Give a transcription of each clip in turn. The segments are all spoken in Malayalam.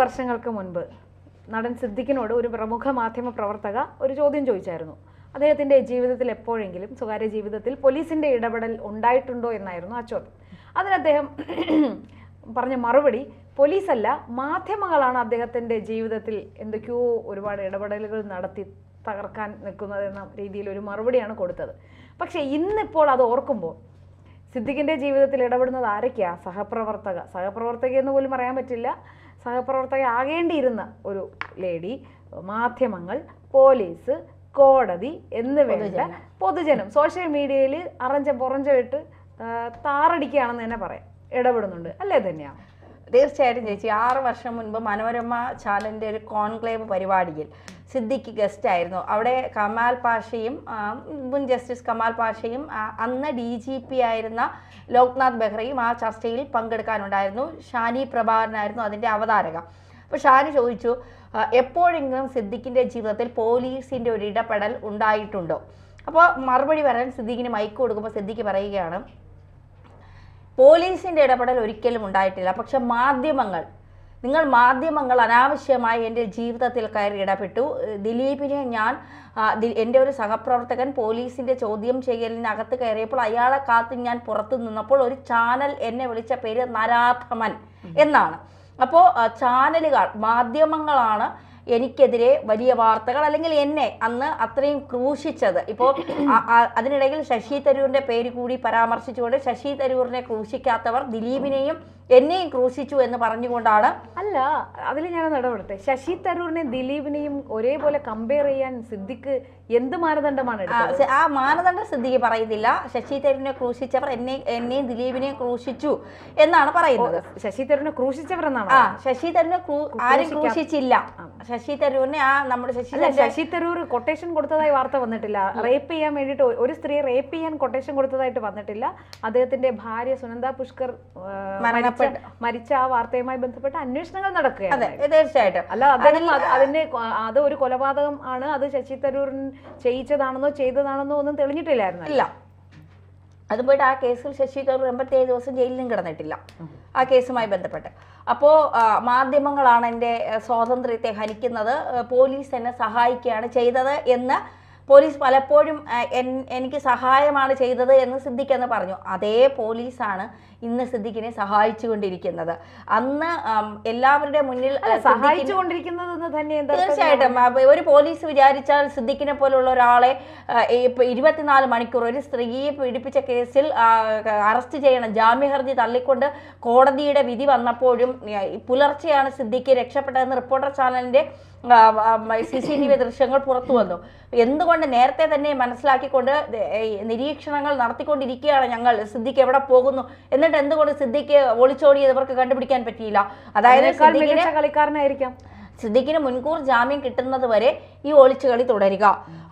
വർഷങ്ങൾക്ക് മുൻപ് നടൻ സിദ്ദിഖിനോട് ഒരു പ്രമുഖ മാധ്യമ പ്രവർത്തക ഒരു ചോദ്യം ചോദിച്ചായിരുന്നു. അദ്ദേഹത്തിൻ്റെ ജീവിതത്തിൽ എപ്പോഴെങ്കിലും സ്വകാര്യ ജീവിതത്തിൽ പോലീസിൻ്റെ ഇടപെടൽ ഉണ്ടായിട്ടുണ്ടോ എന്നായിരുന്നു ആ ചോദ്യം. അതിന് അദ്ദേഹം പറഞ്ഞ മറുപടി പോലീസല്ല, മാധ്യമങ്ങളാണ് അദ്ദേഹത്തിൻ്റെ ജീവിതത്തിൽ എന്തൊക്കെയോ ഒരുപാട് ഇടപെടലുകൾ നടത്തി തകർക്കാൻ നിൽക്കുന്നത് എന്ന രീതിയിൽ ഒരു മറുപടിയാണ് കൊടുത്തത്. പക്ഷേ ഇന്നിപ്പോൾ അത് ഓർക്കുമ്പോൾ സിദ്ദിഖിൻ്റെ ജീവിതത്തിൽ ഇടപെടുന്നത് ആരൊക്കെയാ? സഹപ്രവർത്തക എന്ന് പോലും പറയാൻ പറ്റില്ല, സഹപ്രവർത്തക ആകേണ്ടിയിരുന്ന ഒരു ലേഡി, മാധ്യമങ്ങൾ, പോലീസ്, കോടതി എന്ന് വേണ്ട പൊതുജനം സോഷ്യൽ മീഡിയയിൽ പുറഞ്ചിട്ട് താറടിക്കുകയാണെന്ന് തന്നെ പറയാം, ഇടപെടുന്നുണ്ട് അല്ലേ? തന്നെയാണ്. തീർച്ചയായിട്ടും ചേച്ചി. 6 വർഷം മുൻപ് മനോരമ ചാനലിൻ്റെ ഒരു കോൺക്ലേവ് പരിപാടിയിൽ സിദ്ദിഖ് ഗസ്റ്റ് ആയിരുന്നു. അവിടെ കമാൽ പാഷയും മുൻ ജസ്റ്റിസ് കമാൽ പാഷയും അന്ന് DGP ആയിരുന്ന ലോക്നാഥ് ബെഹ്റയും ആ ചർച്ചയിൽ പങ്കെടുക്കാനുണ്ടായിരുന്നു. ഷാനി പ്രഭാകരനായിരുന്നു അതിൻ്റെ അവതാരക. അപ്പോൾ ഷാനി ചോദിച്ചു, എപ്പോഴെങ്കിലും സിദ്ദിഖിൻ്റെ ജീവിതത്തിൽ പോലീസിൻ്റെ ഒരു ഇടപെടൽ ഉണ്ടായിട്ടുണ്ടോ? അപ്പോൾ മറുപടി പറയാൻ സിദ്ദിഖിന് മൈക്ക് കൊടുക്കുമ്പോൾ സിദ്ദിഖ് പറയുകയാണ്, പോലീസിൻ്റെ ഇടപെടൽ ഒരിക്കലും ഉണ്ടായിട്ടില്ല. പക്ഷെ മാധ്യമങ്ങൾ അനാവശ്യമായി എൻ്റെ ജീവിതത്തിൽ കയറി ഇടപെട്ടു. ദിലീപിനെ എൻ്റെ ഒരു സഹപ്രവർത്തകൻ പോലീസിൻ്റെ ചോദ്യം ചെയ്യലിനകത്ത് കയറിയപ്പോൾ അയാളെ കാത്ത് ഞാൻ പുറത്തു നിന്നപ്പോൾ ഒരു ചാനൽ എന്നെ വിളിച്ച പേര് നരാധമൻ എന്നാണ്. അപ്പോൾ ചാനലുകൾ, മാധ്യമങ്ങളാണ് എനിക്കെതിരെ വലിയ വാർത്തകൾ അല്ലെങ്കിൽ എന്നെ അന്ന് അത്രയും ക്രൂശിച്ചത്. ഇപ്പോൾ അതിനിടയിൽ ശശി തരൂരിൻ്റെ പേര് കൂടി പരാമർശിച്ചുകൊണ്ട് ശശി തരൂരിനെ ക്രൂശിക്കാത്തവർ ദിലീപിനെയും എന്നെയും ക്രൂശിച്ചു എന്ന് പറഞ്ഞുകൊണ്ടാണ്. അല്ല, അതിൽ ഞാനൊന്ന് ഇടപെടട്ടെ. ശശി തരൂരിനെയും ദിലീപിനെയും ഒരേപോലെ കമ്പയർ ചെയ്യാൻ സിദ്ദിഖ് എന്ത് മാനദണ്ഡമാണ് എടുത്തത്? ആ മാനദണ്ഡം സിദ്ദിഖ് പറയുന്നില്ല. ശശി തരൂരിനെ ക്രൂശിച്ചവർ എന്നെയും ദിലീപിനെയും ക്രൂശിച്ചു എന്നാണ് പറയുന്നത്. ശശി തരൂരിനെ ക്രൂശിച്ചവരെന്നാണ്? ശശി തരൂരിനെ ആരും ക്രൂശിച്ചില്ല. ശശി തരൂരിനെ നമ്മുടെ ശശി തരൂർ കൊട്ടേഷൻ കൊടുത്തതായി വാർത്ത വന്നിട്ടില്ല. റേപ്പ് ചെയ്യാൻ വേണ്ടിയിട്ട് ഒരു സ്ത്രീയെ റേപ്പ് ചെയ്യാൻ കൊട്ടേഷൻ കൊടുത്തതായിട്ട് വന്നിട്ടില്ല. അദ്ദേഹത്തിന്റെ ഭാര്യ സുനന്ദ പുഷ്കർ മരിച്ച ആ വാർത്തയുമായി ബന്ധപ്പെട്ട് അന്വേഷണങ്ങൾ നടക്കുകയാണ്. തീർച്ചയായിട്ടും. അല്ല, അത് ഒരു കൊലപാതകം ആണ്, അത് ശശി തരൂർ ചെയ്യിച്ചതാണെന്നോ ചെയ്തതാണെന്നോ ഒന്നും തെളിഞ്ഞിട്ടില്ലായിരുന്നു. ഇല്ല, അത് പോയിട്ട് ആ കേസിൽ ശശി തരൂർ 87 ദിവസം ജയിലിലും കിടന്നിട്ടില്ല ആ കേസുമായി ബന്ധപ്പെട്ട്. അപ്പോൾ മാധ്യമങ്ങളാണ് എൻ്റെ സ്വാതന്ത്ര്യത്തെ ഹനിക്കുന്നത്, പോലീസ് എന്നെ സഹായിക്കുകയാണ് ചെയ്തത് എന്ന് പോലീസ് പലപ്പോഴും എനിക്ക് സഹായമാണ് ചെയ്തത് എന്ന് സിദ്ദിഖ് എന്ന് പറഞ്ഞു. അതേ പോലീസാണ് ഇന്ന് സിദ്ദിഖിനെ സഹായിച്ചുകൊണ്ടിരിക്കുന്നത്. അന്ന് എല്ലാവരുടെ മുന്നിൽ സഹായിച്ചുകൊണ്ടിരിക്കുന്നത് തന്നെ. തീർച്ചയായിട്ടും ഒരു പോലീസ് വിചാരിച്ചാൽ സിദ്ദിഖിനെ പോലുള്ള ഒരാളെ 24 മണിക്കൂർ ഒരു സ്ത്രീയെ പീഡിപ്പിച്ച കേസിൽ അറസ്റ്റ് ചെയ്യണം. ജാമ്യഹർജി തള്ളിക്കൊണ്ട് കോടതിയുടെ വിധി വന്നപ്പോഴും പുലർച്ചെയാണ് സിദ്ദിഖ് രക്ഷപ്പെട്ടതെന്ന് റിപ്പോർട്ടർ ചാനലിന്റെ CCTV ദൃശ്യങ്ങൾ പുറത്തു വന്നു. എന്തുകൊണ്ട് നേരത്തെ തന്നെ മനസ്സിലാക്കിക്കൊണ്ട് നിരീക്ഷണങ്ങൾ നടത്തിക്കൊണ്ടിരിക്കുകയാണ് ഞങ്ങൾ, സിദ്ദിഖ് എവിടെ പോകുന്നു, എന്നിട്ട് എന്തുകൊണ്ട് സിദ്ദിഖ് ഒളിച്ചോടിയത് ഇവർക്ക് കണ്ടുപിടിക്കാൻ പറ്റിയില്ല? അതായത് കളിക്കാരനായിരിക്കാം. സിദ്ദിഖിന് മുൻകൂർ ജാമ്യം കിട്ടുന്നത് വരെ ഈ ഒളിച്ചുകളി തുടരുക.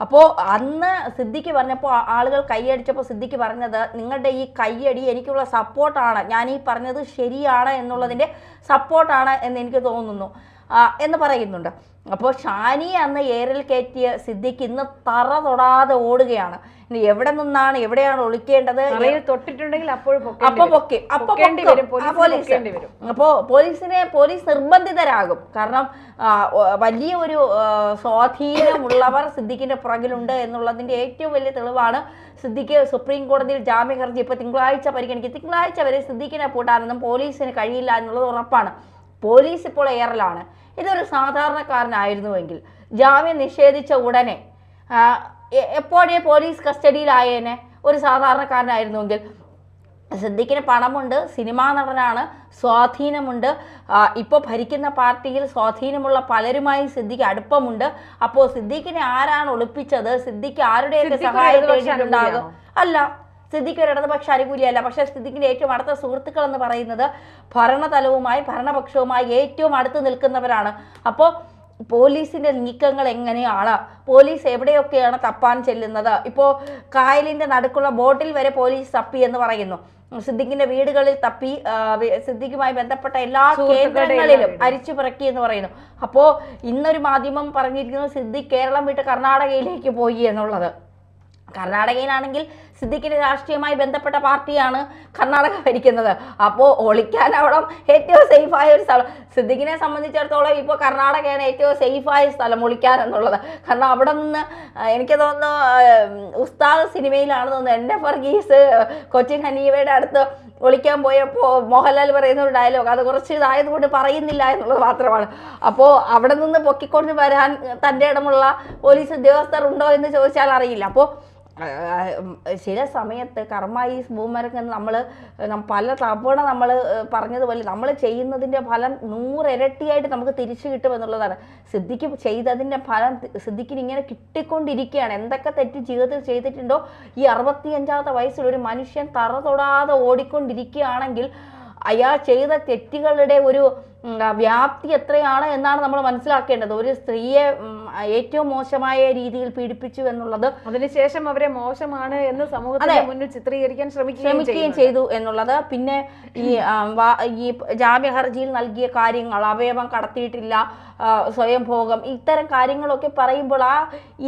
അപ്പോൾ അന്ന് സിദ്ദിഖ് പറഞ്ഞപ്പോൾ ആളുകൾ കൈയടിച്ചപ്പോൾ സിദ്ദിഖ് പറഞ്ഞത്, നിങ്ങളുടെ ഈ കൈയടി എനിക്കുള്ള സപ്പോർട്ടാണ്, ഞാൻ ഈ പറഞ്ഞത് ശരിയാണ് എന്നുള്ളതിൻ്റെ സപ്പോർട്ടാണ് എന്ന് എനിക്ക് തോന്നുന്നു എന്ന് പറയുന്നുണ്ട്. അപ്പോൾ ഷാനി അന്ന് ഏറിൽ കയറ്റിയ സിദ്ദിഖ് ഇന്ന് തറ തൊടാതെ ഓടുകയാണ്. ഇനി എവിടെയാണ് ഒളിക്കേണ്ടത്? തൊട്ടിട്ടുണ്ടെങ്കിൽ അപ്പോൾ പോലീസ് നിർബന്ധിതരാകും. കാരണം വലിയ ഒരു സ്വാധീനമുള്ളവർ സിദ്ദിഖിന്റെ പുറകിലുണ്ട് എന്നുള്ളതിന്റെ ഏറ്റവും വലിയ തെളിവാണ് സിദ്ദിഖ് സുപ്രീം കോടതിയിൽ ജാമ്യ ഹർജി ഇപ്പോൾ തിങ്കളാഴ്ച പരിഗണിക്കും. തിങ്കളാഴ്ച വരെ സിദ്ദിഖിനെ പൂട്ടാനൊന്നും പോലീസിന് കഴിയില്ല എന്നുള്ളത് ഉറപ്പാണ്. പോലീസ് ഇപ്പോൾ ഏറലാണ്. ഇതൊരു സാധാരണക്കാരനായിരുന്നുവെങ്കിൽ ജാമ്യം നിഷേധിച്ച ഉടനെ എപ്പോഴേ പോലീസ് കസ്റ്റഡിയിലായേനെ. ഒരു സാധാരണക്കാരനായിരുന്നുവെങ്കിൽ സിദ്ദിഖിന് പണമുണ്ട്, സിനിമാ നടനാണ്, സ്വാധീനമുണ്ട്, ഇപ്പോൾ ഭരിക്കുന്ന പാർട്ടിയിൽ സ്വാധീനമുള്ള പലരുമായി സിദ്ദിഖ് അടുപ്പമുണ്ട്. അപ്പോൾ സിദ്ദിഖിനെ ആരാണ് ഒളിപ്പിച്ചത്? സിദ്ദിഖ് ആരുടെയൊക്കെ സഹായം തേടിയിട്ടുണ്ടാകും? അല്ല, സിദ്ദിഖ് ഒരു ഇടതുപക്ഷ അനുകൂലിയല്ല. പക്ഷേ സിദ്ദിഖിന്റെ ഏറ്റവും അടുത്ത സുഹൃത്തുക്കൾ എന്ന് പറയുന്നത് ഭരണതലവുമായി ഭരണപക്ഷവുമായി ഏറ്റവും അടുത്ത് നിൽക്കുന്നവരാണ്. അപ്പോൾ പോലീസിന്റെ നീക്കങ്ങൾ എങ്ങനെയാണ്, പോലീസ് എവിടെയൊക്കെയാണ് തപ്പാൻ ചെല്ലുന്നത്? ഇപ്പോൾ കായലിന്റെ നടുക്കുള്ള ബോട്ടിൽ വരെ പോലീസ് തപ്പി എന്ന് പറയുന്നു. സിദ്ദിഖിന്റെ വീടുകളിൽ തപ്പി, സിദ്ദിഖുമായി ബന്ധപ്പെട്ട എല്ലാ കേന്ദ്രങ്ങളിലും അരിച്ചു പിറക്കി എന്ന് പറയുന്നു. അപ്പോൾ ഇന്നൊരു മാധ്യമം പറഞ്ഞിരിക്കുന്നത് സിദ്ദിഖ് കേരളം വിട്ട് കർണാടകയിലേക്ക് പോയി എന്നുള്ളത്. കർണാടകയിലാണെങ്കിൽ സിദ്ദിഖിന്റെ രാഷ്ട്രീയമായി ബന്ധപ്പെട്ട പാർട്ടിയാണ് കർണാടക ഭരിക്കുന്നത്. അപ്പോൾ ഒളിക്കാൻ അവിടെ ഏറ്റവും സേഫായ ഒരു സ്ഥലം, സിദ്ദിഖിനെ സംബന്ധിച്ചിടത്തോളം ഇപ്പോൾ കർണാടകയാണ് ഏറ്റവും സേഫായ സ്ഥലം ഒളിക്കാൻ എന്നുള്ളത്. കാരണം അവിടെ നിന്ന് എനിക്ക് തോന്നുന്നു ഉസ്താദ് സിനിമയിലാണ് തോന്നുന്നു എൻ്റെ ഫർഗീസ് കൊച്ചിൻ ഹനീഫയുടെ അടുത്ത് ഒളിക്കാൻ പോയപ്പോൾ മോഹൻലാൽ പറയുന്ന ഒരു ഡയലോഗ്, അത് കുറച്ച് ഇതായതുകൊണ്ട് പറയുന്നില്ല എന്നുള്ളത് മാത്രമാണ്. അപ്പോൾ അവിടെ നിന്ന് പൊക്കിക്കൊണ്ട് വരാൻ തൻ്റെ ഇടമുള്ള പോലീസ് ഉദ്യോഗസ്ഥർ ഉണ്ടോ എന്ന് ചോദിച്ചാൽ അറിയില്ല. അപ്പോൾ ചില സമയത്ത് കർമ്മ ഈസ് ബൂമറങ് എന്ന് നമ്മൾ പല തവണ നമ്മൾ പറഞ്ഞതുപോലെ നമ്മൾ ചെയ്യുന്നതിൻ്റെ ഫലം 100 ഇരട്ടിയായിട്ട് നമുക്ക് തിരിച്ചു കിട്ടുമെന്നുള്ളതാണ്. സിദ്ദിഖ് ചെയ്തതിൻ്റെ ഫലം സിദ്ദിഖിന് ഇങ്ങനെ കിട്ടിക്കൊണ്ടിരിക്കുകയാണ്. എന്തൊക്കെ തെറ്റ് ജീവിതത്തിൽ ചെയ്തിട്ടുണ്ടോ, ഈ 65-ാമത്തെ വയസ്സിൽ ഒരു മനുഷ്യൻ തറ തൊടാതെ ഓടിക്കൊണ്ടിരിക്കുകയാണെങ്കിൽ അയാൾ ചെയ്ത തെറ്റുകളുടെ ഒരു വ്യാപ്തി എത്രയാണ് എന്നാണ് നമ്മൾ മനസ്സിലാക്കേണ്ടത്. ഒരു സ്ത്രീയെ ഏറ്റവും മോശമായ രീതിയിൽ പീഡിപ്പിച്ചു എന്നുള്ളത്, അതിനുശേഷം അവരെ മോശമാണ് എന്ന് സമൂഹത്തിന്റെ മുന്നിൽ ചിത്രീകരിക്കാൻ ശ്രമിക്കുകയും ചെയ്തു എന്നുള്ളത്, പിന്നെ ഈ ജാമ്യ ഹർജിയിൽ നൽകിയ കാര്യങ്ങൾ, അവയവം കടത്തിയിട്ടില്ല, സ്വയം ഭോഗം, ഇത്തരം കാര്യങ്ങളൊക്കെ പറയുമ്പോൾ ആ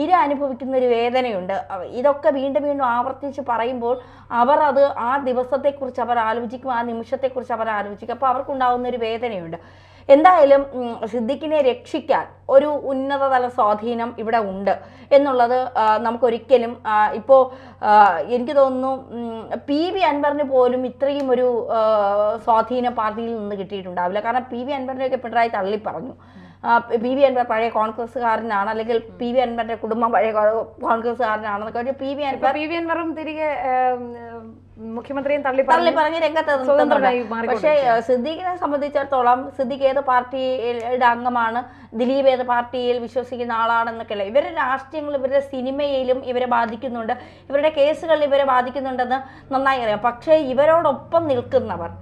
ഇര അനുഭവിക്കുന്ന ഒരു വേദനയുണ്ട്. ഇതൊക്കെ വീണ്ടും വീണ്ടും ആവർത്തിച്ച് പറയുമ്പോൾ അവർ അത് ആ ദിവസത്തെക്കുറിച്ച് അവർ ആലോചിക്കും, ആ നിമിഷത്തെക്കുറിച്ച് അവർ ആലോചിക്കും. അപ്പോൾ അവർക്കുണ്ടാകുന്ന ഒരു വേദനയുണ്ട്. എന്തായാലും സിദ്ദിഖിനെ രക്ഷിക്കാൻ ഒരു ഉന്നതതല സ്വാധീനം ഇവിടെ ഉണ്ട് എന്നുള്ളത് നമുക്കൊരിക്കലും ഇപ്പോൾ എനിക്ക് തോന്നുന്നു PV അൻവറിന് പോലും ഇത്രയും ഒരു സ്വാധീനം പാർട്ടിയിൽ നിന്ന് കിട്ടിയിട്ടുണ്ടാവില്ല. കാരണം PV അൻവറിനെയൊക്കെ പിണറായി തള്ളി പറഞ്ഞു. PV അൻവർ പഴയ കോൺഗ്രസ്സുകാരനാണ്, അല്ലെങ്കിൽ PV അൻവറിന്റെ കുടുംബം പഴയ കോൺഗ്രസ്സുകാരനാണെന്നൊക്കെ PV അൻവറും തിരികെ മുഖ്യമന്ത്രിയും തള്ളി പറഞ്ഞ് രംഗത്ത്. പക്ഷേ സിദ്ദിഖിനെ സംബന്ധിച്ചിടത്തോളം സിദ്ദിഖ് ഏത് പാർട്ടിയുടെ അംഗമാണ്, ദിലീപ് ഏത് പാർട്ടിയിൽ വിശ്വസിക്കുന്ന ആളാണെന്നൊക്കെയല്ല. ഇവരുടെ രാഷ്ട്രീയങ്ങൾ ഇവരുടെ സിനിമയിലും ഇവരെ ബാധിക്കുന്നുണ്ട്, ഇവരുടെ കേസുകളിൽ ഇവരെ ബാധിക്കുന്നുണ്ടെന്ന് നന്നായി അറിയാം. പക്ഷേ ഇവരോടൊപ്പം നിൽക്കുന്നവർ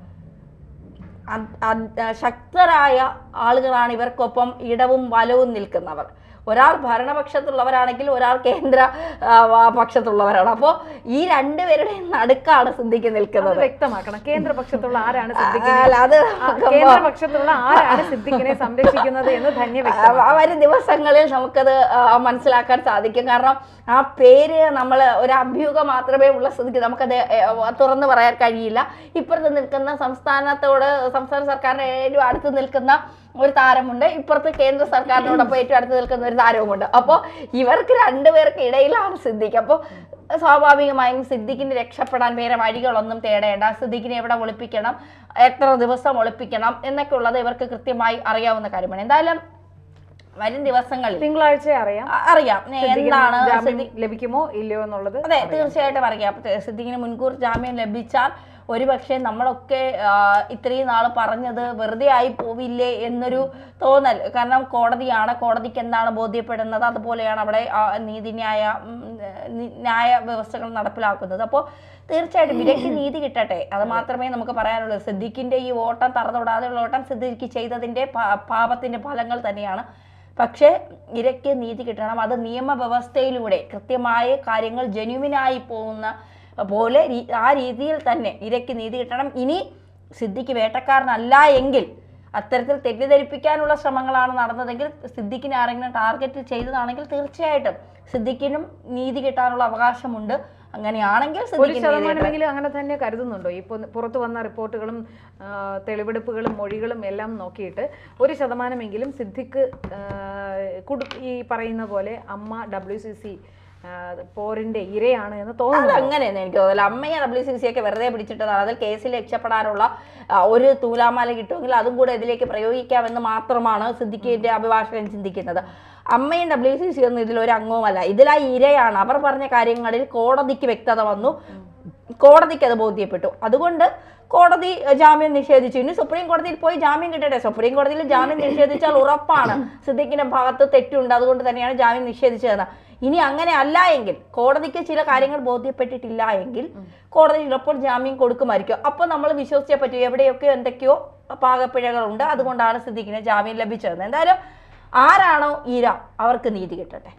ശക്തരായ ആളുകളാണ്, ഇവർക്കൊപ്പം ഇടവും വലവും നിൽക്കുന്നവർ. ഒരാൾ ഭരണപക്ഷത്തുള്ളവരാണെങ്കിൽ ഒരാൾ കേന്ദ്ര പക്ഷത്തുള്ളവരാണ്. അപ്പോൾ ഈ രണ്ടുപേരുടെയും നടുക്കാണ് സിദ്ദിഖ് നിൽക്കുന്നത്. വ്യക്തമാക്കണം, കേന്ദ്രപക്ഷത്തുള്ള ആരാണ് കേന്ദ്രപക്ഷത്തുള്ള ആരാണ് സിദ്ദിഖിനെ സംരക്ഷിക്കുന്നത് എന്ന് തന്നെ വരും ദിവസങ്ങളിൽ നമുക്കത് മനസ്സിലാക്കാൻ സാധിക്കും. കാരണം ആ പേര് നമ്മൾ ഒരു അഭ്യൂഹം മാത്രമേ ഉള്ള സ്ഥിതിക്ക് നമുക്കത് തുറന്നു പറയാൻ കഴിയില്ല. ഇപ്പുറത്ത് നിൽക്കുന്ന സംസ്ഥാന സർക്കാരിന് ഏറ്റവും അടുത്ത് നിൽക്കുന്ന ഒരു താരമുണ്ട്, ഇപ്പുറത്ത് കേന്ദ്ര സർക്കാരിനോടൊപ്പം ഏറ്റവും അടുത്ത് നിൽക്കുന്ന ഒരു താരവുമുണ്ട്. അപ്പോൾ ഇവർക്ക് രണ്ടുപേർക്ക് ഇടയിലാണ് സിദ്ദിഖ്. അപ്പോൾ സ്വാഭാവികമായും സിദ്ദിഖിന് രക്ഷപ്പെടാൻ വേറെ വഴികളൊന്നും തേടേണ്ട. സിദ്ദിഖിനെ എവിടെ ഒളിപ്പിക്കണം, എത്ര ദിവസം ഒളിപ്പിക്കണം എന്നൊക്കെ ഉള്ളത് ഇവർക്ക് കൃത്യമായി അറിയാവുന്ന കാര്യമാണ്. എന്തായാലും വരും ദിവസങ്ങളിൽ തിങ്കളാഴ്ച അറിയാം എന്താണ് ലഭിക്കുമോ ഇല്ലയോ എന്നുള്ളത്. അതെ, തീർച്ചയായിട്ടും അറിയാം. സിദ്ദിഖിന് മുൻകൂർ ജാമ്യം ലഭിച്ചാൽ ഒരുപക്ഷെ നമ്മളൊക്കെ ഇത്രയും നാൾ പറഞ്ഞത് വെറുതെ ആയി പോവില്ലേ എന്നൊരു തോന്നൽ. കാരണം കോടതിയാണ്, കോടതിക്ക് എന്താണ് ബോധ്യപ്പെടുന്നത് അതുപോലെയാണ് അവിടെ ന്യായ വ്യവസ്ഥകൾ നടപ്പിലാക്കുന്നത്. അപ്പോൾ തീർച്ചയായിട്ടും ഇരയ്ക്ക് നീതി കിട്ടട്ടെ, അത് മാത്രമേ നമുക്ക് പറയാനുള്ളൂ. സിദ്ദിഖിന്റെ ഈ ഓട്ടം, തറതൊടാതെയുള്ള ഓട്ടം സിദ്ദിഖ് ചെയ്തതിന്റെ പാപത്തിന്റെ ഫലങ്ങൾ തന്നെയാണ്. പക്ഷേ ഇരയ്ക്ക് നീതി കിട്ടണം. അത് നിയമവ്യവസ്ഥയിലൂടെ കൃത്യമായ കാര്യങ്ങൾ ജെന്യുവിനായി പോകുന്ന പോലെ ആ രീതിയിൽ തന്നെ ഇരയ്ക്ക് നീതി കിട്ടണം. ഇനി സിദ്ദിഖ് വേട്ടക്കാരനല്ല എങ്കിൽ, അത്തരത്തിൽ തെറ്റിദ്ധരിപ്പിക്കാനുള്ള ശ്രമങ്ങളാണ് നടന്നതെങ്കിൽ, സിദ്ദിഖിനെ ആരെങ്കിലും ടാർഗറ്റ് ചെയ്തതാണെങ്കിൽ തീർച്ചയായിട്ടും സിദ്ദിഖിനും നീതി കിട്ടാനുള്ള അവകാശമുണ്ട്. അങ്ങനെയാണെങ്കിൽ 1% അങ്ങനെ തന്നെ കരുതുന്നുണ്ടോ? ഇപ്പോൾ പുറത്തു വന്ന റിപ്പോർട്ടുകളും തെളിവെടുപ്പുകളും മൊഴികളും എല്ലാം നോക്കിയിട്ട് 1% സിദ്ദിഖ് ഈ പറയുന്ന പോലെ അമ്മ WCC പോരിന്റെ ഇരയാണ് എന്ന് തോന്നുന്നു. അങ്ങനെയെന്ന് എനിക്ക് തോന്നില്ല. അമ്മയെ WCC ഒക്കെ വെറുതെ പിടിച്ചിട്ടതാണ്. അതിൽ കേസിൽ രക്ഷപ്പെടാനുള്ള ഒരു തൂലാമാല കിട്ടുമെങ്കിൽ അതും കൂടെ ഇതിലേക്ക് പ്രയോഗിക്കാമെന്ന് മാത്രമാണ് സിദ്ദിഖിന്റെ അഭിഭാഷകൻ ചിന്തിക്കുന്നത്. അമ്മയും WCC ഒന്നും ഇതിലൊരു അംഗവുമല്ല, ഇതിലാ ഇരയാണ്. അവർ പറഞ്ഞ കാര്യങ്ങളിൽ കോടതിക്ക് വ്യക്തത വന്നു, കോടതിക്ക് അത് ബോധ്യപ്പെട്ടു. അതുകൊണ്ട് കോടതി ജാമ്യം നിഷേധിച്ചു. ഇനി സുപ്രീം കോടതിയിൽ പോയി ജാമ്യം കിട്ടട്ടെ. സുപ്രീം കോടതിയിൽ ജാമ്യം നിഷേധിച്ചാൽ ഉറപ്പാണ് സിദ്ദിഖിന്റെ ഭാഗത്ത് തെറ്റുണ്ട്, അതുകൊണ്ട് തന്നെയാണ് ജാമ്യം നിഷേധിച്ചതെന്ന്. ഇനി അങ്ങനെ അല്ല എങ്കിൽ, കോടതിക്ക് ചില കാര്യങ്ങൾ ബോധ്യപ്പെട്ടിട്ടില്ല എങ്കിൽ കോടതി ചിലപ്പോൾ ജാമ്യം കൊടുക്കുമായിരിക്കും. അപ്പോൾ നമ്മൾ വിശ്വസിച്ചേ പറ്റൂ, എവിടെയൊക്കെയോ എന്തൊക്കെയോ പാകപ്പിഴകളുണ്ട്, അതുകൊണ്ടാണ് സിദ്ദിഖിന് ജാമ്യം ലഭിച്ചതെന്ന്. എന്തായാലും ആരാണോ ഇര അവർക്ക് നീതി കിട്ടട്ടെ.